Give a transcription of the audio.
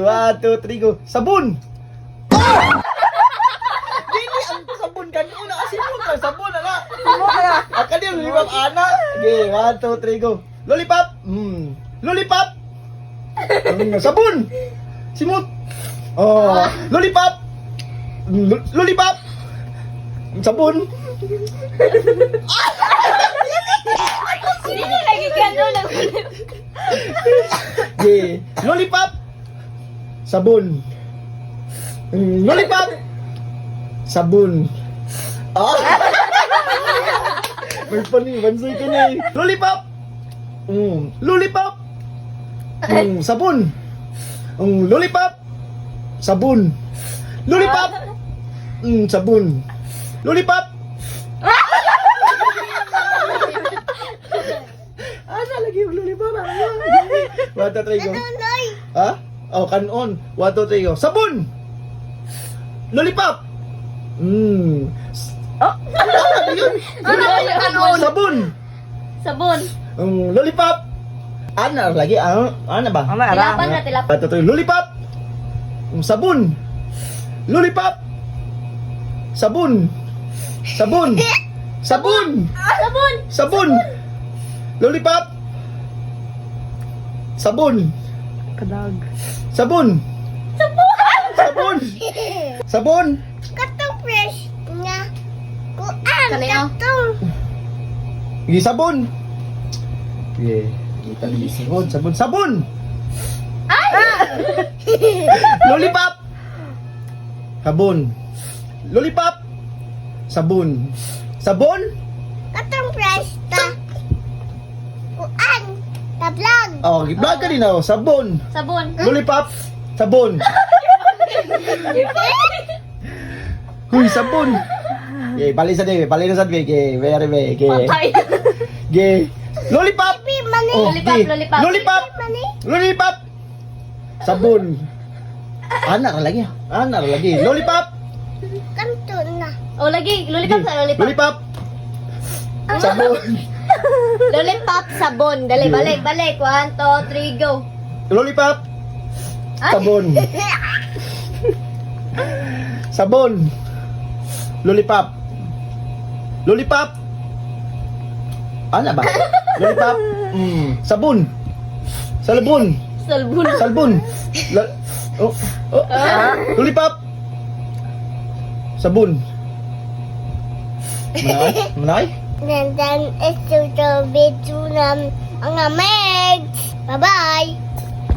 1, 2, 3, go. Sabon! Oh! Dili ang sabon kanina kasi mo ka sabon ana. Aka di lollipop ana. Okay, 1, 2, 3, go. Lollipop. Lollipop. Sabon. Simot. Oh, lollipop. Lollipop. Sabon. Hindi lagi gano'n lang. Okay, lollipop. Sabon. Lollipop. Sabon. Ah. May bansay ka na eh. Lollipop. Lollipop. Sabon. Lollipop. Sabon. Lollipop. Sabon. Lollipop. Ano lagi yung lollipop? 1, 2, 3, go. Ha? Oh, kanon. 1, 2, 3, go. Sabon. Lollipop. Ano yun? Sabon. Sabon. Lollipop. Ano lagi? Ano ba? Tilapan na, tilapan. 1, 2, 3, lollipop. Sabon. Lollipop. Sabon. Sabon. Sabon. Sabon. Sabon. Lollipop. Sabon. Kadag. Sabon. Sabon. Sabon. Katong fresh nga. Kuan. Kanino? Katong. Hindi sabon. Yeah. Kita ni sabon. Sabon. Sabon. Lollipop. Sabon. Lollipop. Sabon. Sabon. Katong fresh ta. Kuan. Tablag. Oh, vlog ka din ako. Sabon. Sabon. Lollipop. Sabon. Huy, sabon. Okay, balik sa day. Balik na sa day. Okay, very big. Okay. Patay. Okay. Lollipop. Pi mani. Lollipop, okay. lollipop. Lollipop. Mani. Lollipop. Sabon. Ana lagi. Ana lagi. Lollipop. Kanto na. Oh, lagi. Lollipop sa lollipop. Lollipop. Sabon. Lollipop, sabon. Dali, balik, balik. 1, 2, 3, go. Lollipop. Ay. Sabon. Sabon. Lollipop. Lollipop. Ano ba? Lollipop. Sabon. Salbon. Salbon. Salbon. Oh. Lollipop. Sabon. Manay? Manay? Nandan ito video ng mga megs. Bye-bye.